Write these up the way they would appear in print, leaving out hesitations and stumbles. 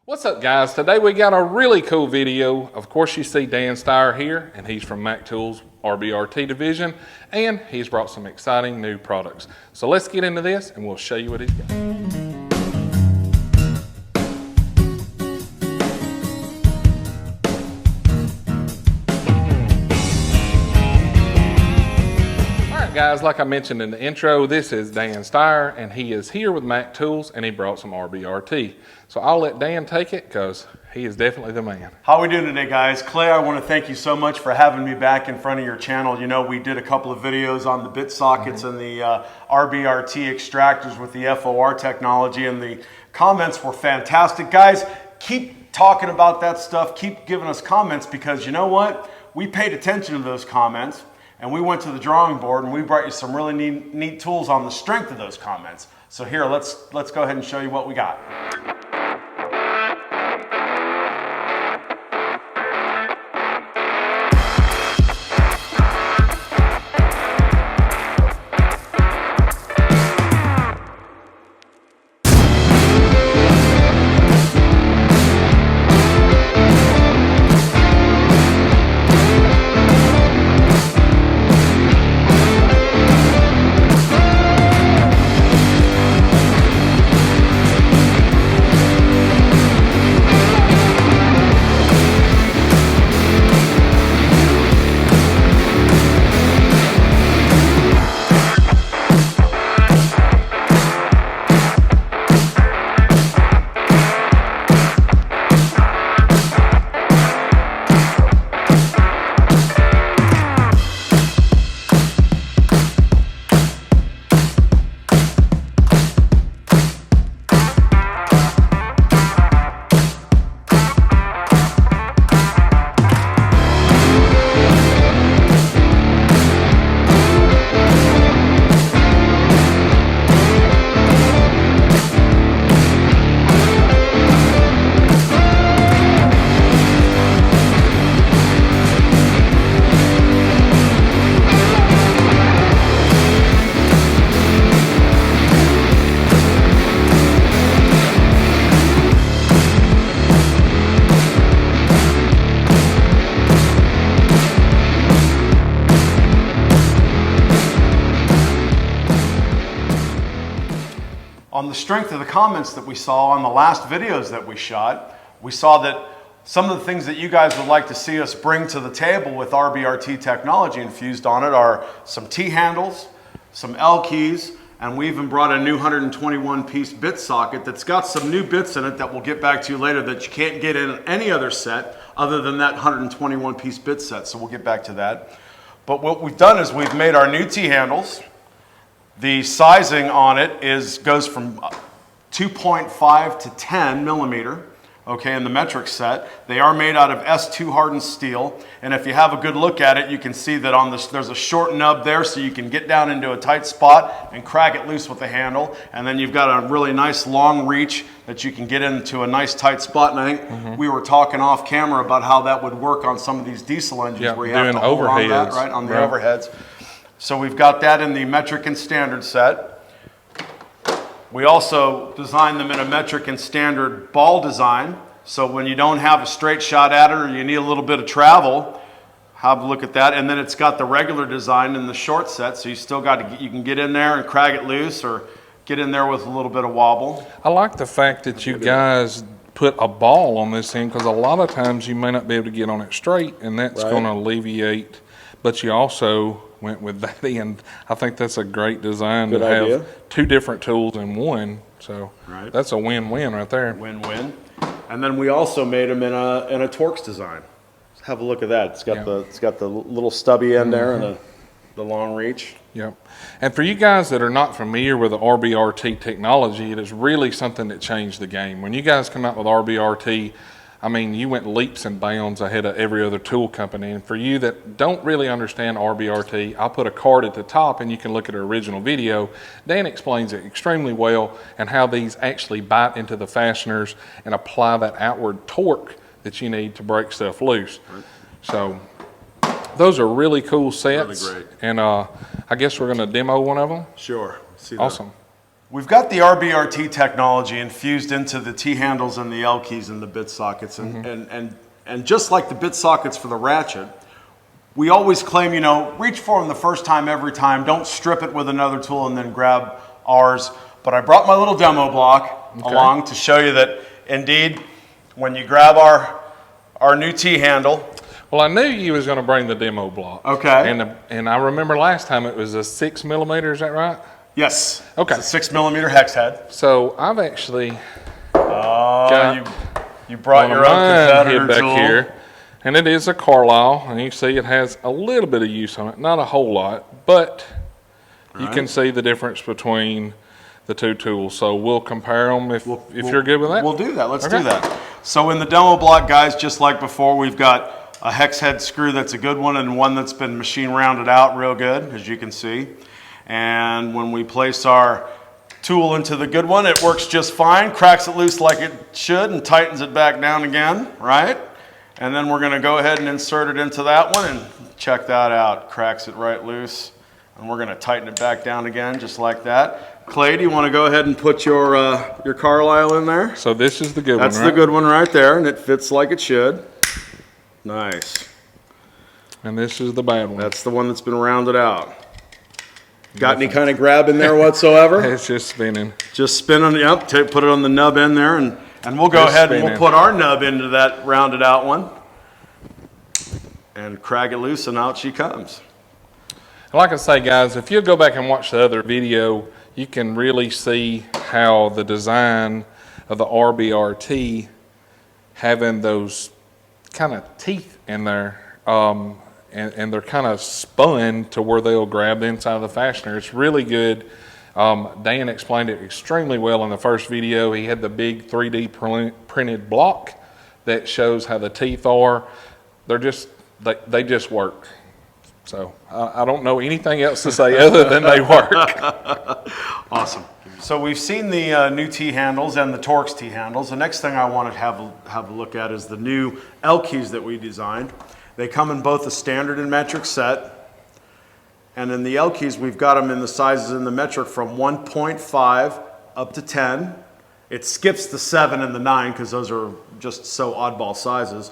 What's up, guys? Today we got a really cool video. Of course, you see Dan Steyer here, and he's from Mac Tools R.B.R.T division, and he's brought some exciting new products. So let's get into this and we'll show you what he's got. Guys, like I mentioned in the intro, this is Dan Steyer, and he is here with Mac Tools, and he brought some R.B.R.T. So I'll let Dan take it because he is definitely the man. How are we doing today, guys? Clay, I want to thank you so much for having me back in front of your channel. You know, we did a couple of videos on the bit sockets and the R.B.R.T extractors with the FOR technology, and the comments were fantastic. Guys, keep talking about that stuff. Keep giving us comments, because you know what? We paid attention to those comments. And we went to the drawing board and we brought you some really neat tools on the strength of those comments. So here, let's go ahead and show you what we got. On the strength of the comments that we saw on the last videos that we shot, we saw that some of the things that you guys would like to see us bring to the table with R.B.R.T technology infused on it are some T-handles, some L-keys, and we even brought a new 121-piece bit socket that's got some new bits in it that we'll get back to you later that you can't get in any other set other than that 121-piece bit set, so we'll get back to that. But what we've done is we've made our new T-handles. The sizing on it goes from 2.5 to 10 millimeter, okay, in the metric set. They are made out of S2 hardened steel, and if you have a good look at it, you can see that on this there's a short nub there, so you can get down into a tight spot and crack it loose with the handle, and then you've got a really nice long reach that you can get into a nice tight spot. And I think we were talking off camera about how that would work on some of these diesel engines where you have to hold on that, right, on the overheads. So we've got that in the metric and standard set. We also designed them in a metric and standard ball design. So when you don't have a straight shot at it or you need a little bit of travel, have a look at that. And then it's got the regular design in the short set. So you still got to, you can get in there and crack it loose or get in there with a little bit of wobble. I like the fact that you guys put a ball on this thing, because a lot of times you may not be able to get on it straight, and that's going to alleviate, but you also went with that end. I think that's a great design to have two different tools in one. So that's a win-win right there. Win-win. And then we also made them in a Torx design. Have a look at that. It's got the little stubby end there and the long reach. Yep. And for you guys that are not familiar with the R.B.R.T technology, it is really something that changed the game. When you guys come out with R.B.R.T, I mean, you went leaps and bounds ahead of every other tool company. And for you that don't really understand R.B.R.T, I'll put a card at the top and you can look at our original video. Dan explains it extremely well, and how these actually bite into the fasteners and apply that outward torque that you need to break stuff loose. So those are really cool sets. Really great. And I guess we're going to demo one of them. Sure. See that. Awesome. We've got the R.B.R.T. technology infused into the T-handles and the L keys and the bit sockets. And just like the bit sockets for the ratchet, we always claim, you know, reach for them the first time every time. Don't strip it with another tool and then grab ours. But I brought my little demo block along to show you that, indeed, when you grab our new T-handle. Well, I knew you was going to bring the demo block. Okay. And I remember last time it was a 6mm, is that right? Yes. Okay. It's a 6mm hex head. So I've actually you brought your own competitor back tool here, and it is a Carlisle, and you see it has a little bit of use on it, not a whole lot, but you can see the difference between the two tools. So we'll compare them if you're good with that. We'll do that. Let's do that. So in the demo block, guys, just like before, we've got a hex head screw that's a good one and one that's been machine rounded out real good, as you can see. And when we place our tool into the good one, it works just fine, cracks it loose like it should and tightens it back down again, right? And then we're gonna go ahead and insert it into that one and check that out. Cracks it right loose. And we're gonna tighten it back down again, just like that. Clay, do you wanna go ahead and put your Carlisle in there? So this is the good one, right? That's the good one right there, and it fits like it should. Nice. And this is the bad one. That's the one that's been rounded out. Got any kind of grab in there whatsoever? It's just spinning. Just spinning, yep, put it on the nub in there, and we'll go ahead and we'll put our nub into that rounded out one. And crack it loose, and out she comes. Like I say, guys, if you go back and watch the other video, you can really see how the design of the R.B.R.T. having those kind of teeth in there, and they're kind of spun to where they'll grab the inside of the fastener. It's really good. Dan explained it extremely well in the first video. He had the big 3D printed block that shows how the teeth are. They're just, they just work. So I don't know anything else to say other than they work. Awesome. So we've seen the new T-handles and the Torx T-handles. The next thing I want to have a look at is the new L keys that we designed. They come in both a standard and metric set. And in the L keys, we've got them in the sizes in the metric from 1.5 up to 10. It skips the 7 and the 9 because those are just so oddball sizes.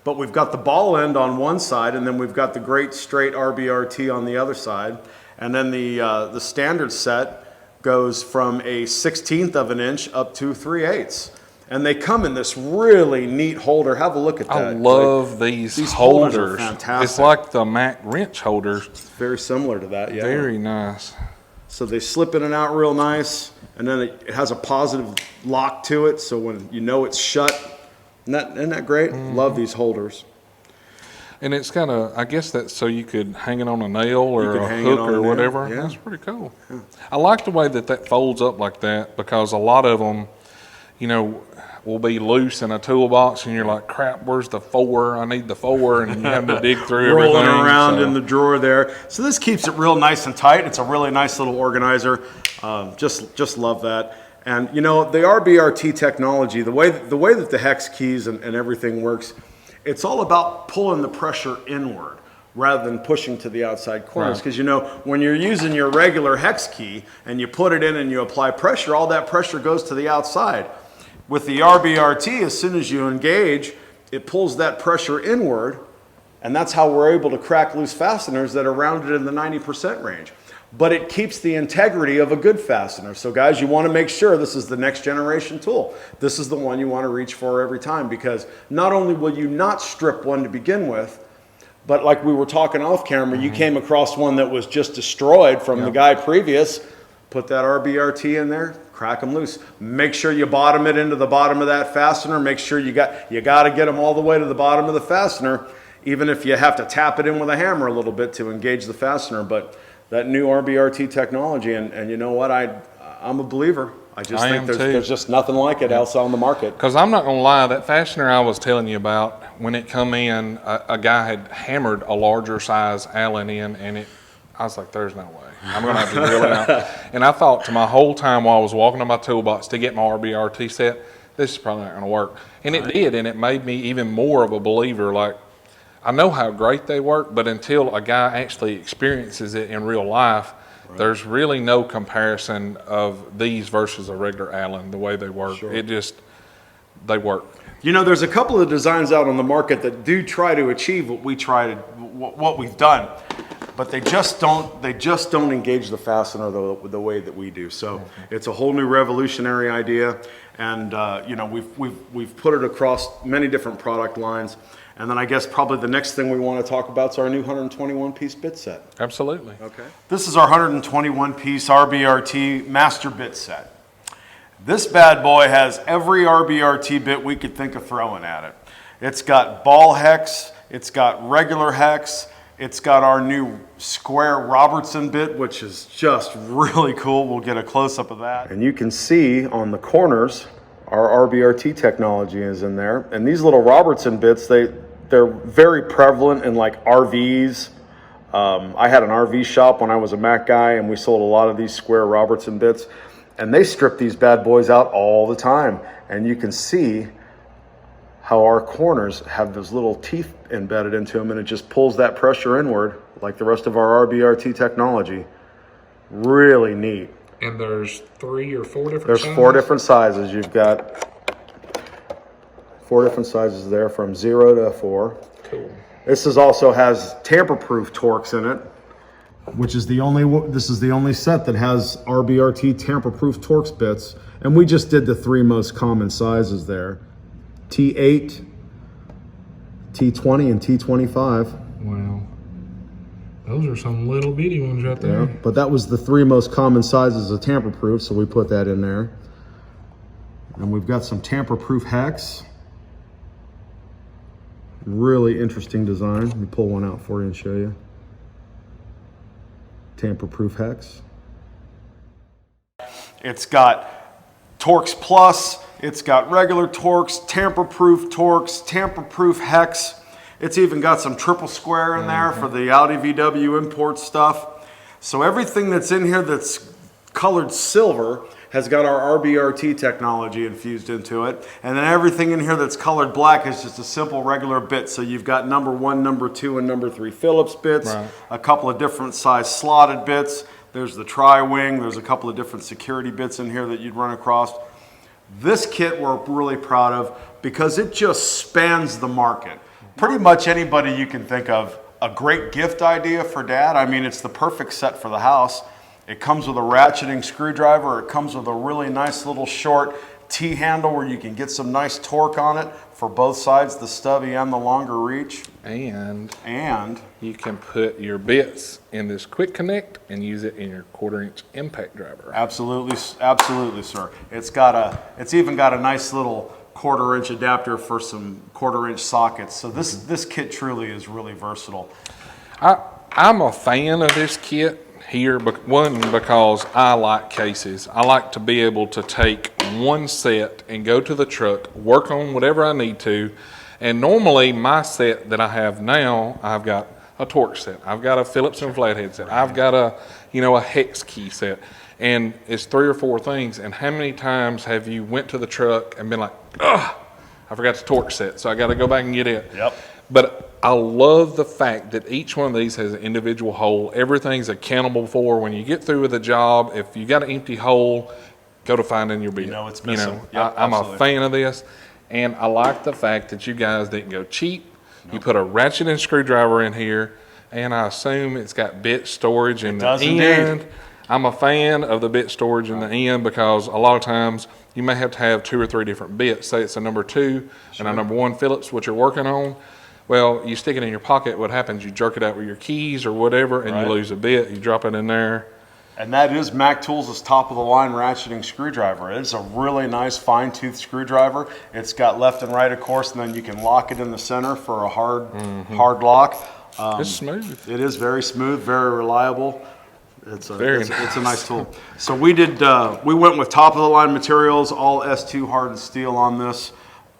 But we've got the ball end on one side, and then we've got the great straight R.B.R.T. on the other side. And then the standard set goes from a 1/16 of an inch up to 3/8. And they come in this really neat holder. Have a look at that. I love these holders. holders. Are fantastic. It's like the Mac wrench holders. It's very similar to that, yeah. Very nice. So they slip in and out real nice, and then it has a positive lock to it, so when you know it's shut. Isn't that great? Love these holders. And it's kind of, I guess that's so you could hang it on a nail or a hook or whatever. Yeah. That's pretty cool. Yeah. I like the way that folds up like that, because a lot of them, you know, will be loose in a toolbox, and you're like, crap, where's the 4? I need the 4, and you have to dig through everything. Rolling around in the drawer there. So this keeps it real nice and tight. It's a really nice little organizer. Just love that. And you know, the R.B.R.T. technology, the way that the hex keys and everything works, it's all about pulling the pressure inward rather than pushing to the outside corners. Because you know, when you're using your regular hex key and you put it in and you apply pressure, all that pressure goes to the outside. With the R.B.R.T., as soon as you engage, it pulls that pressure inward, and that's how we're able to crack loose fasteners that are rounded in the 90% range. But it keeps the integrity of a good fastener. So guys, you want to make sure this is the next generation tool. This is the one you want to reach for every time, because not only will you not strip one to begin with, but like we were talking off camera, you came across one that was just destroyed from the guy previous. Put that R.B.R.T. in there, crack them loose. Make sure you bottom it into the bottom of that fastener. Make sure you got to get them all the way to the bottom of the fastener, even if you have to tap it in with a hammer a little bit to engage the fastener. But that new R.B.R.T. technology, and you know what, I'm a believer. I think there's just nothing like it else on the market. Because I'm not going to lie, that fastener I was telling you about, when it come in, a guy had hammered a larger size Allen in, and I was like, there's no way. I'm going to have to drill it out. And I thought to my whole time while I was walking on my toolbox to get my R.B.R.T. set, this is probably not going to work. And it did, and it made me even more of a believer. Like, I know how great they work, but until a guy actually experiences it in real life, There's really no comparison of these versus a regular Allen, the way they work. Sure. They work. You know, there's a couple of designs out on the market that do try to achieve what we've done, but they just don't engage the fastener the way that we do. So it's a whole new revolutionary idea, and you know, we've put it across many different product lines. And then I guess probably the next thing we want to talk about is our new 121-piece bit set. Absolutely. Okay. This is our 121-piece R.B.R.T. master bit set. This bad boy has every R.B.R.T. bit we could think of throwing at it. It's got ball hex, it's got regular hex, it's got our new square Robertson bit, which is just really cool. We'll get a close-up of that. And you can see on the corners, our R.B.R.T. technology is in there. And these little Robertson bits, they're very prevalent in like RVs. I had an RV shop when I was a Mac guy, and we sold a lot of these square Robertson bits. And they strip these bad boys out all the time. And you can see how our corners have those little teeth embedded into them, and it just pulls that pressure inward like the rest of our R.B.R.T. technology. Really neat. And there's 3 or 4 different There's sizes? 4 different sizes. You've got 4 different sizes there from 0 to 4. Cool. This also has tamper proof Torx in it, which is the only set that has R.B.R.T. tamper proof Torx bits. And we just did the 3 most common sizes there. T8, T20, and T25. Wow. Those are some little bitty ones right there. Yeah, but that was the 3 most common sizes of tamper proof, so we put that in there. And we've got some tamper proof hex. Really interesting design. Let me pull one out for you and show you. Tamper proof hex. It's got Torx Plus, it's got regular Torx, tamper proof Torx, tamper proof hex. It's even got some triple square in there for the Audi VW import stuff. So everything that's in here that's colored silver has got our R.B.R.T. technology infused into it. And then everything in here that's colored black is just a simple regular bit. So you've got number 1, number 2, and number 3 Phillips bits, a couple of different size slotted bits. There's the tri-wing. There's a couple of different security bits in here that you'd run across. This kit we're really proud of because it just spans the market. Pretty much anybody you can think of, a great gift idea for dad. I mean, it's the perfect set for the house. It comes with a ratcheting screwdriver. It comes with a really nice little short T-handle where you can get some nice torque on it for both sides, the stubby and the longer reach. And you can put your bits in this quick connect and use it in your 1/4-inch impact driver. Absolutely, absolutely, sir. It's even got a nice little 1/4-inch adapter for some 1/4-inch sockets. So this kit truly is really versatile. I'm a fan of this kit here, but one, because I like cases. I like to be able to take one set and go to the truck, work on whatever I need to. And normally my set that I have now, I've got a Torx set, I've got a Phillips and flathead set, I've got a hex key set, and it's 3 or 4 things. And how many times have you went to the truck and been like, ugh, I forgot the Torx set, so I got to go back and get it. Yep. But I love the fact that each one of these has an individual hole. Everything's accountable for. When you get through with a job, if you got an empty hole, go to finding your bit. You know it's missing. Yep, I'm absolutely. a fan of this, and I like the fact that you guys didn't go cheap. Nope. You put a ratchet and screwdriver in here, and I assume it's got bit storage in the end. Indeed. I'm a fan of the bit storage in the end because a lot of times you may have to have 2 or 3 different bits. Say it's a number 2 and a number 1 Phillips, what you're working on. Well, you stick it in your pocket, what happens? You jerk it out with your keys or whatever, and you lose a bit. You drop it in there. And that is Mac Tools' top-of-the-line ratcheting screwdriver. It's a really nice fine-tooth screwdriver. It's got left and right, of course, and then you can lock it in the center for a hard lock. It's smooth. It is very smooth, very reliable. It's a nice tool. So we went with top-of-the-line materials, all S2 hardened steel on this.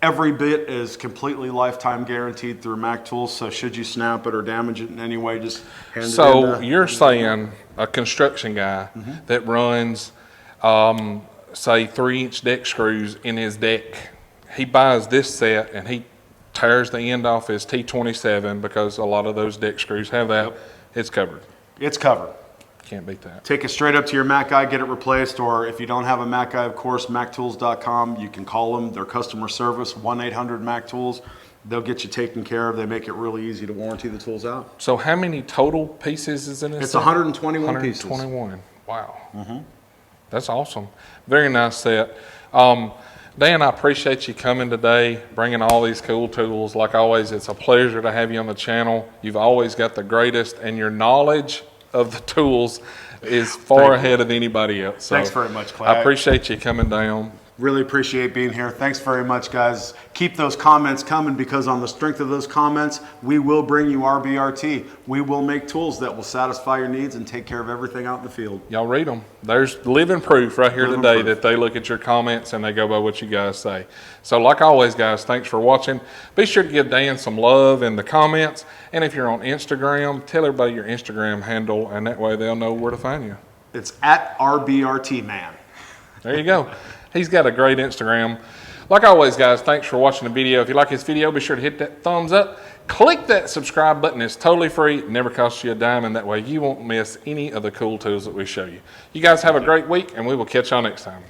Every bit is completely lifetime guaranteed through Mac Tools, so should you snap it or damage it in any way, just hand it in. So you're saying a construction guy that runs, say, 3-inch deck screws in his deck, he buys this set and he tears the end off his T27 because a lot of those deck screws have that. It's covered. It's covered. Can't beat that. Take it straight up to your Mac guy, get it replaced, or if you don't have a Mac guy, of course, MacTools.com. You can call them. Their customer service, 1-800-MAC-TOOLS. They'll get you taken care of. They make it really easy to warranty the tools out. So how many total pieces is in this? It's 121 pieces. 121. Wow. That's awesome. Very nice set. Dan, I appreciate you coming today, bringing all these cool tools. Like always, it's a pleasure to have you on the channel. You've always got the greatest, and your knowledge of the tools is far ahead of anybody else. So Thanks very much, Clay. I appreciate you coming down. Really appreciate being here. Thanks very much, guys. Keep those comments coming, because on the strength of those comments, we will bring you R.B.R.T. We will make tools that will satisfy your needs and take care of everything out in the field. Y'all read them. There's living proof right here Living today proof. that they look at your comments and they go by what you guys say. So like always, guys, thanks for watching. Be sure to give Dan some love in the comments. And if you're on Instagram, tell everybody your Instagram handle, and that way they'll know where to find you. It's at R.B.R.T. man. There you go. He's got a great Instagram. Like always, guys, thanks for watching the video. If you like this video, be sure to hit that thumbs up. Click that subscribe button. It's totally free. It never costs you a dime, and that way you won't miss any of the cool tools that we show you. You guys have a great week, and we will catch y'all next time.